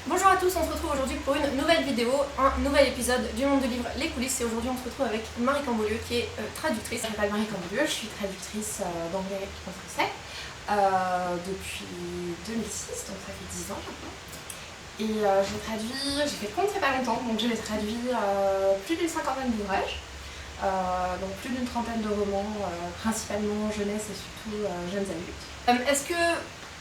Bonjour à tous, on se retrouve aujourd'hui pour une nouvelle vidéo, un nouvel épisode du Monde de Livres Les Coulisses. Et aujourd'hui on se retrouve avec Marie Cambolieu qui est traductrice. Je m'appelle Marie Cambolieu, je suis traductrice d'anglais en français depuis 2006, donc ça fait 10 ans maintenant. Et j'ai fait le compte il n'y a pas longtemps, donc j'ai traduit plus d'une cinquantaine d'ouvrages, donc plus d'une trentaine de romans, principalement jeunesse et surtout jeunes adultes. Est-ce que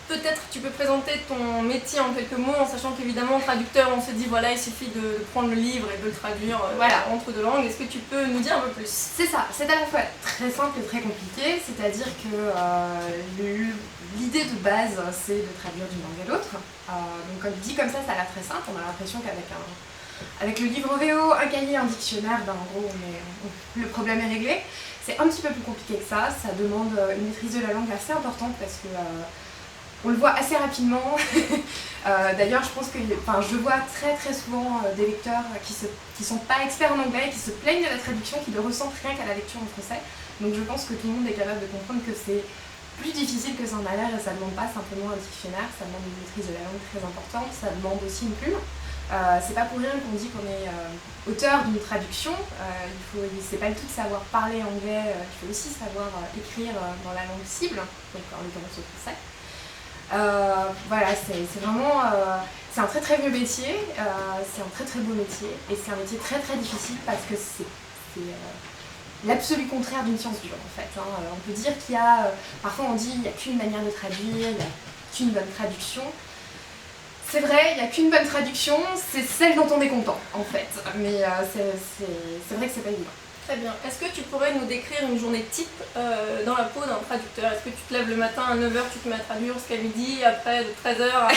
peut-être tu peux présenter ton métier en quelques mots, en sachant qu'évidemment traducteur on se dit voilà il suffit de prendre le livre et de le traduire entre deux langues. Est-ce que tu peux nous dire un peu plus? C'est ça, c'est à la fois très simple et très compliqué, c'est-à-dire que l'idée de base c'est de traduire d'une langue à l'autre. Donc comme dit comme ça a l'air très simple, on a l'impression qu'avec le livre VO, un cahier, un dictionnaire, en gros le problème est réglé. C'est un petit peu plus compliqué que ça demande une maîtrise de la langue assez importante parce que on le voit assez rapidement. D'ailleurs, je pense que je vois très souvent des lecteurs qui sont pas experts en anglais, qui se plaignent de la traduction, qui le ressentent rien qu'à la lecture en français. Donc je pense que tout le monde est capable de comprendre que c'est plus difficile que ça en a l'air et ça demande pas simplement un dictionnaire, ça demande une maîtrise de la langue très importante, ça demande aussi une plume. C'est pas pour rien qu'on dit qu'on est auteur d'une traduction, c'est pas le tout de savoir parler anglais, il faut aussi savoir écrire dans la langue cible, donc en l'occurrence au français. Voilà, c'est vraiment c'est un très vieux métier, c'est un très beau métier et c'est un métier très difficile parce que c'est l'absolu contraire d'une science dure en fait. On peut dire qu'il y a, parfois on dit il n'y a qu'une manière de traduire, il n'y a qu'une bonne traduction. C'est vrai, il n'y a qu'une bonne traduction, c'est celle dont on est content en fait, mais c'est vrai que c'est pas évident. Très bien. Est-ce que tu pourrais nous décrire une journée type dans la peau d'un traducteur? Est-ce que tu te lèves le matin à 9h, tu te mets à traduire jusqu'à midi, après de 13h à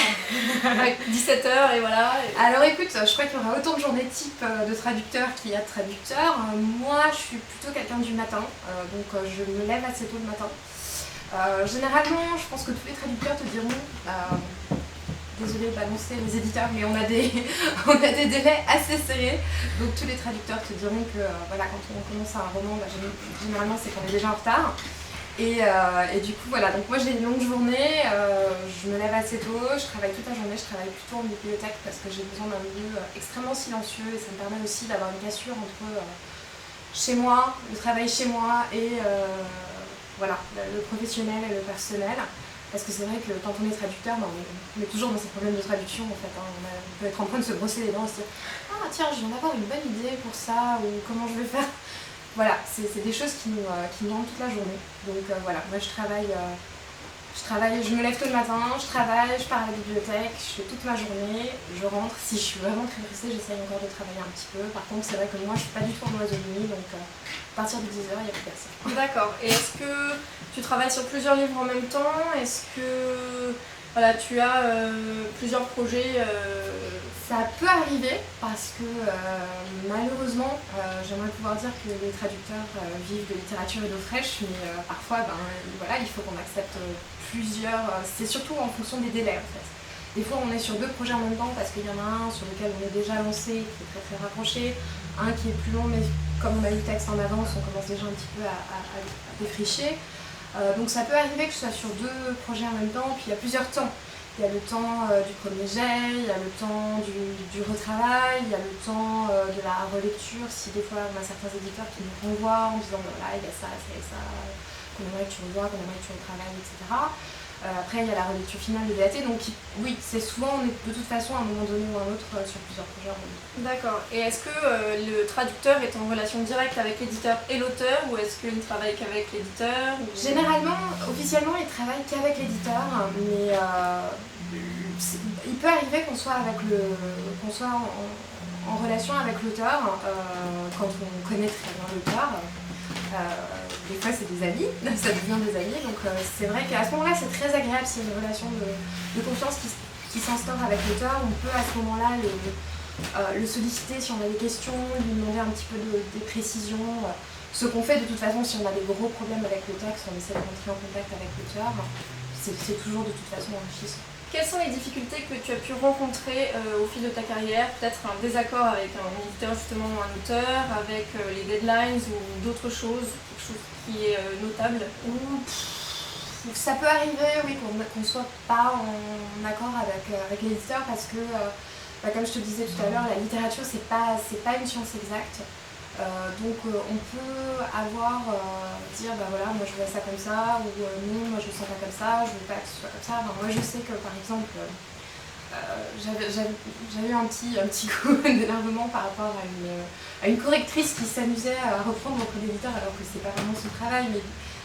17h et voilà Alors écoute, je crois qu'il y aura autant de journées type de traducteurs qu'il y a de traducteurs. Moi, je suis plutôt quelqu'un du matin, donc je me lève assez tôt le matin. Généralement, je pense que tous les traducteurs te diront... désolée de balancer les éditeurs, mais on a des délais assez serrés. Donc tous les traducteurs te diront que quand on commence un roman, généralement c'est qu'on est déjà en retard. Et du coup voilà, donc moi j'ai une longue journée, je me lève assez tôt, je travaille toute la journée, je travaille plutôt en bibliothèque parce que j'ai besoin d'un milieu extrêmement silencieux et ça me permet aussi d'avoir une cassure entre chez moi, le travail chez moi et le professionnel et le personnel. Parce que c'est vrai que quand on est traducteur, on est toujours dans ces problèmes de traduction en fait. On peut être en train de se brosser les dents et se dire « Ah tiens, je viens d'avoir une bonne idée pour ça » ou « Comment je vais faire ?» Voilà, c'est des choses qui nous rendent toute la journée. Donc voilà, moi je travaille, je me lève tôt le matin, je travaille, je pars à la bibliothèque, je fais toute ma journée, je rentre. Si je suis vraiment très pressée, j'essaye encore de travailler un petit peu. Par contre, c'est vrai que moi je suis pas du tout en oiseau de nuit, donc à partir de 10h, il n'y a plus personne. D'accord. Et est-ce que tu travailles sur plusieurs livres en même temps? Est-ce que tu as plusieurs projets Ça peut arriver parce que malheureusement, j'aimerais pouvoir dire que les traducteurs vivent de littérature et d'eau fraîche, mais parfois il faut qu'on accepte plusieurs. C'est surtout en fonction des délais en fait. Des fois on est sur deux projets en même temps parce qu'il y en a un sur lequel on est déjà lancé, qui est très rapproché, un qui est plus long, mais comme on a eu le texte en avance, on commence déjà un petit peu à défricher. Donc ça peut arriver que je sois sur deux projets en même temps, puis il y a plusieurs temps. Il y a le temps du premier jet, il y a le temps du retravail, il y a le temps de la relecture, si des fois on a certains éditeurs qui nous renvoient en disant voilà, il y a ça, qu'on aimerait que tu revoies, qu'on aimerait que tu retravailles, etc. Après il y a la relecture finale de DAT, donc oui, c'est souvent, on est de toute façon à un moment donné ou à un autre sur plusieurs projets en même temps. D'accord. Et est-ce que le traducteur est en relation directe avec l'éditeur et l'auteur, ou est-ce qu'il ne travaille qu'avec l'éditeur Généralement, officiellement, il travaille qu'avec l'éditeur, mais il peut arriver qu'on soit en relation avec l'auteur quand on connaît très bien l'auteur. Des fois c'est des amis, ça devient des amis, donc c'est vrai qu'à ce moment-là c'est très agréable s'il y a une relation de confiance qui s'instaure avec l'auteur. On peut à ce moment-là le solliciter si on a des questions, lui demander un petit peu des précisions. Ce qu'on fait de toute façon si on a des gros problèmes avec le texte, on essaie de rentrer en contact avec l'auteur. C'est toujours de toute façon enrichissant. Quelles sont les difficultés que tu as pu rencontrer au fil de ta carrière? Peut-être un désaccord avec un éditeur justement ou un auteur, avec les deadlines ou d'autres choses, quelque chose qui est notable? Ça peut arriver, oui, qu'on ne soit pas en accord avec l'éditeur parce que comme je te disais tout à l'heure, la littérature, c'est pas une science exacte. Donc on peut dire bah voilà, moi je vois ça comme ça, ou non, moi je le sens pas comme ça, je veux pas que ce soit comme ça. Enfin, moi je sais que par exemple, j'avais eu un petit coup d'énervement par rapport à une correctrice qui s'amusait à reprendre mon code d'éditeur alors que c'est pas vraiment son travail, mais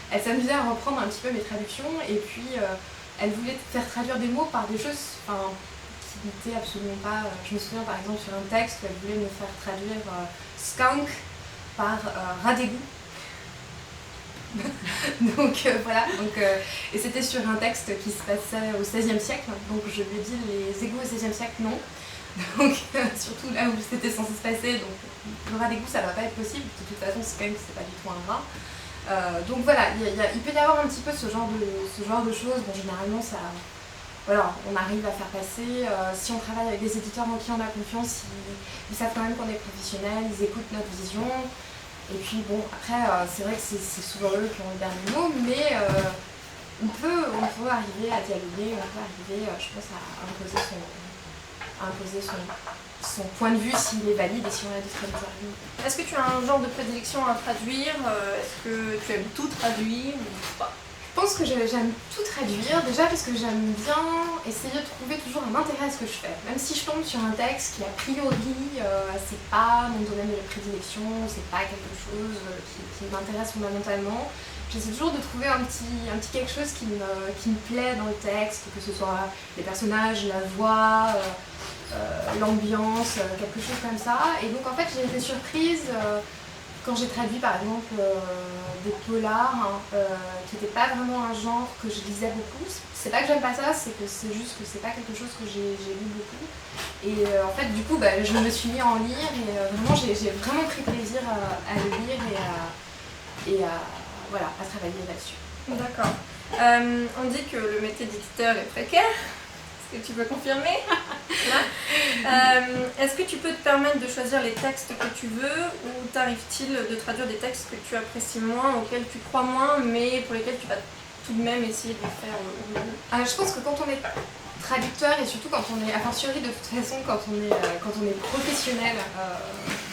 elle s'amusait à reprendre un petit peu mes traductions et puis elle voulait faire traduire des mots par des choses qui n'étaient absolument pas... je me souviens par exemple sur un texte où elle voulait me faire traduire skunk par rat d'égout. Et c'était sur un texte qui se passait au XVIe siècle, donc je lui ai dit les égouts au XVIe siècle non, donc surtout là où c'était censé se passer, donc le rat d'égout ça va pas être possible, de toute façon skunk c'est pas du tout un rat. Donc voilà, il peut y avoir un petit peu ce genre de choses, bon généralement ça... Voilà, on arrive à faire passer, si on travaille avec des éditeurs en qui on a confiance, ils savent quand même qu'on est professionnels, ils écoutent notre vision. Et puis bon, après, c'est vrai que c'est souvent eux qui ont le dernier mot, mais on peut arriver à dialoguer, on peut arriver, je pense, à imposer son point de vue s'il est valide et si on a des très bons arguments. Est-ce que tu as un genre de prédilection à traduire? Est-ce que tu aimes tout traduire ou pas? Je pense que j'aime tout traduire, déjà parce que j'aime bien essayer de trouver toujours un intérêt à ce que je fais. Même si je tombe sur un texte qui a priori c'est pas mon domaine de prédilection, c'est pas quelque chose qui m'intéresse fondamentalement, j'essaie toujours de trouver un petit quelque chose qui me plaît dans le texte, que ce soit les personnages, la voix, l'ambiance, quelque chose comme ça. Et donc en fait j'ai été surprise quand j'ai traduit par exemple des polars qui n'étaient pas vraiment un genre que je lisais beaucoup. C'est pas que j'aime pas ça, c'est juste que c'est pas quelque chose que j'ai lu beaucoup. Et en fait du coup je me suis mis à en lire et vraiment j'ai vraiment pris plaisir à le lire et à travailler là-dessus. D'accord. On dit que le métier d'éditeur est précaire. Est-ce que tu peux confirmer? Est-ce que tu peux te permettre de choisir les textes que tu veux ou t'arrive-t-il de traduire des textes que tu apprécies moins, auxquels tu crois moins, mais pour lesquels tu vas tout de même essayer de faire au mieux? Je pense que quand on est traducteur et surtout quand on est, a fortiori de toute façon, quand on est professionnel,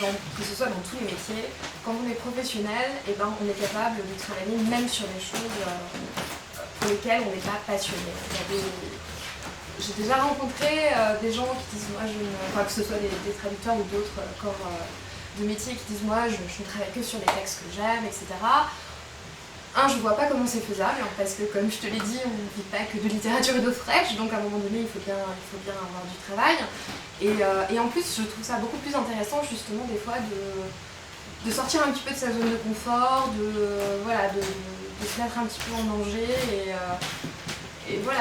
que ce soit dans tous les métiers, quand on est professionnel, on est capable de travailler même sur des choses pour lesquelles on n'est pas passionné. J'ai déjà rencontré des gens qui disent moi que ce soit des traducteurs ou d'autres corps de métier qui disent moi je ne travaille que sur les textes que j'aime, etc. Je vois pas comment c'est faisable parce que comme je te l'ai dit, on ne vit pas que de littérature et d'eau fraîche, donc à un moment donné il faut bien avoir du travail. Et en plus je trouve ça beaucoup plus intéressant justement des fois de sortir un petit peu de sa zone de confort, de se mettre un petit peu en danger et voilà,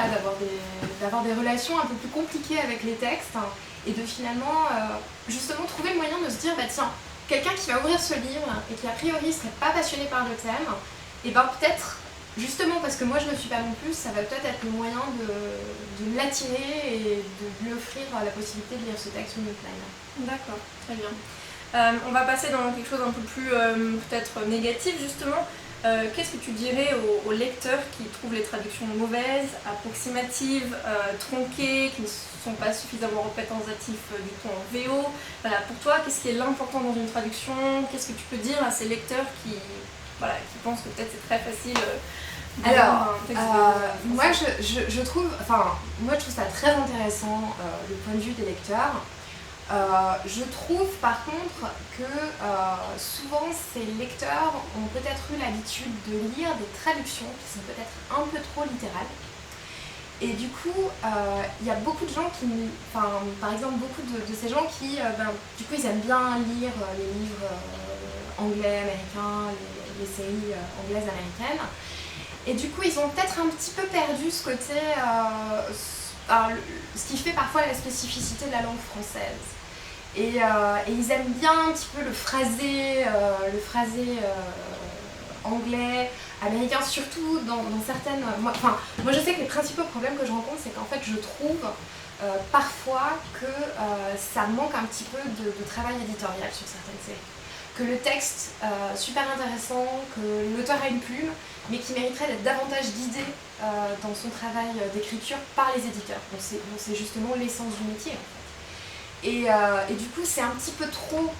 d'avoir des relations un peu plus compliquées avec les textes et de finalement justement trouver le moyen de se dire tiens, quelqu'un qui va ouvrir ce livre et qui a priori serait pas passionné par le thème, et peut-être justement parce que moi je ne le suis pas non plus, ça va peut-être être le moyen de l'attirer et de lui offrir la possibilité de lire ce texte une autre manière. D'accord, très bien. On va passer dans quelque chose un peu plus peut-être négatif justement. Qu'est-ce que tu dirais aux lecteurs qui trouvent les traductions mauvaises, approximatives, tronquées, qui ne sont pas suffisamment représentatifs du tout en VO? Voilà, pour toi, qu'est-ce qui est l'important dans une traduction? Qu'est-ce que tu peux dire à ces lecteurs qui pensent que peut-être c'est très facile alors, moi je trouve ça très intéressant le point de vue des lecteurs. Je trouve par contre que souvent ces lecteurs ont peut-être eu l'habitude de lire des traductions qui sont peut-être un peu trop littérales. Et du coup, il y a beaucoup de gens par exemple beaucoup de ces gens qui, du coup ils aiment bien lire les livres anglais, américains, les séries anglaises, américaines. Et du coup ils ont peut-être un petit peu perdu ce côté... ce qui fait parfois la spécificité de la langue française. Et ils aiment bien un petit peu le phrasé anglais, américain, surtout dans certaines... Moi je sais que les principaux problèmes que je rencontre, c'est qu'en fait je trouve parfois que ça manque un petit peu de travail éditorial sur certaines séries. Que le texte super intéressant, que l'auteur a une plume, mais qui mériterait d'être davantage guidé dans son travail d'écriture par les éditeurs. Donc c'est justement l'essence du métier en fait. Et du coup, c'est un petit peu trop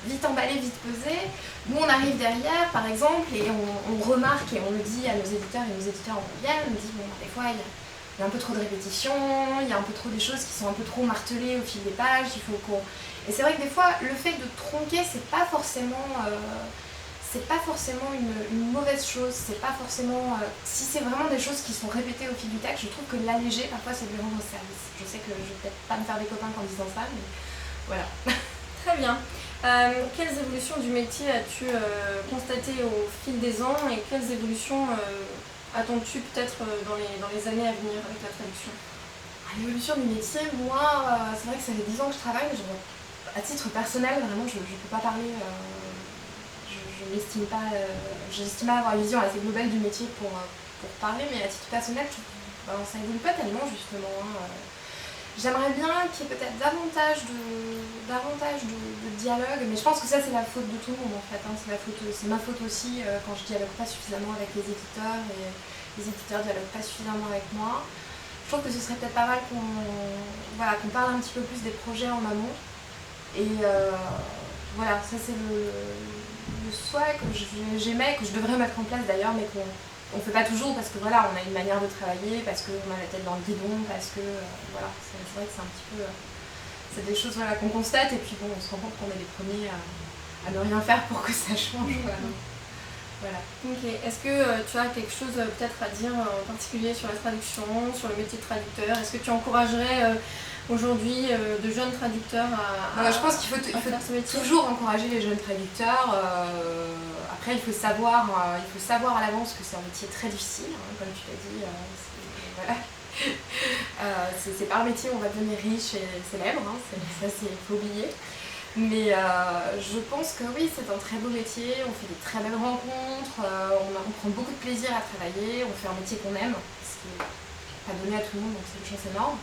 vite emballé, vite pesé. Nous, on arrive derrière, par exemple, et on remarque et on le dit à nos éditeurs, et nos éditeurs en viennent, on dit, bon, des fois, il y a un peu trop de répétitions, il y a un peu trop des choses qui sont un peu trop martelées au fil des pages, il faut qu'on... Et c'est vrai que des fois, le fait de tronquer, c'est pas forcément une mauvaise chose, c'est pas forcément... si c'est vraiment des choses qui sont répétées au fil du texte, je trouve que l'alléger, parfois, c'est lui rendre service. Je sais que je vais peut-être pas me faire des copains en disant ça, mais voilà. Très bien. Quelles évolutions du métier as-tu constatées au fil des ans et quelles évolutions attends-tu peut-être dans les années à venir avec la traduction? L'évolution du métier, moi, c'est vrai que ça fait 10 ans que je travaille, mais à titre personnel, vraiment, je ne peux pas parler, je n'estime pas, j'estime avoir une vision assez globale du métier pour parler, mais à titre personnel, ça évolue pas tellement, justement. J'aimerais bien qu'il y ait peut-être davantage de dialogue, mais je pense que ça c'est la faute de tout le monde en fait, hein. C'est ma faute aussi quand je dialogue pas suffisamment avec les éditeurs et les éditeurs dialoguent pas suffisamment avec moi. Je trouve que ce serait peut-être pas mal qu'on parle un petit peu plus des projets en amont. Et voilà, ça c'est le souhait que j'aimais, que je devrais mettre en place d'ailleurs, mais qu'on ne fait pas toujours parce que voilà, on a une manière de travailler, parce qu'on a la tête dans le guidon, parce que voilà, c'est vrai que c'est un petit peu... c'est des choses voilà, qu'on constate et puis bon, on se rend compte qu'on est les premiers à ne rien faire pour que ça change. Voilà. Ok, est-ce que tu as quelque chose peut-être à dire en particulier sur la traduction, sur le métier de traducteur? Est-ce que tu encouragerais aujourd'hui de jeunes traducteurs à je pense qu'il faut faire ce métier? toujours encourager les jeunes traducteurs. Après, il faut savoir à l'avance que c'est un métier très difficile, hein, comme tu l'as dit. Voilà. C'est pas un métier où on va devenir riche et célèbre, hein, ça il faut oublier. Mais je pense que oui, c'est un très beau métier, on fait des très belles rencontres, on prend beaucoup de plaisir à travailler, on fait un métier qu'on aime, ce qui n'est pas donné à tout le monde, donc c'est une chance énorme.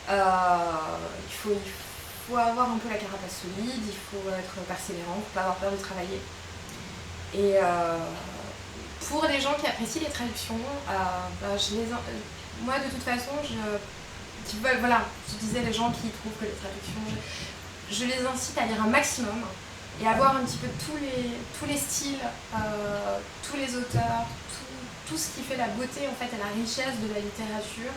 Il faut avoir un peu la carapace solide, il faut être persévérant, il ne faut pas avoir peur de travailler. Et pour les gens qui apprécient les traductions, moi de toute façon, je disais les gens qui trouvent que les traductions, je les incite à lire un maximum et à voir un petit peu tous les styles, tous les auteurs, tout ce qui fait la beauté en fait, et la richesse de la littérature,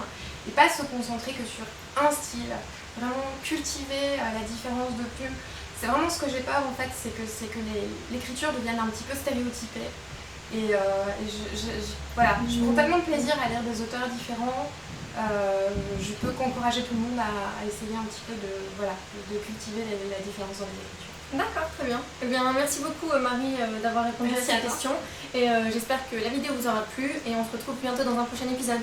et pas se concentrer que sur un style, vraiment cultiver la différence de plume. C'est vraiment ce que j'ai peur en fait, c'est que l'écriture devienne un petit peu stéréotypée. Et je prends tellement de plaisir à lire des auteurs différents. Je peux qu'encourager tout le monde à essayer un petit peu de cultiver la différence dans les écritures. D'accord, très bien. Eh bien, merci beaucoup Marie d'avoir répondu à cette question. Et j'espère que la vidéo vous aura plu et on se retrouve bientôt dans un prochain épisode.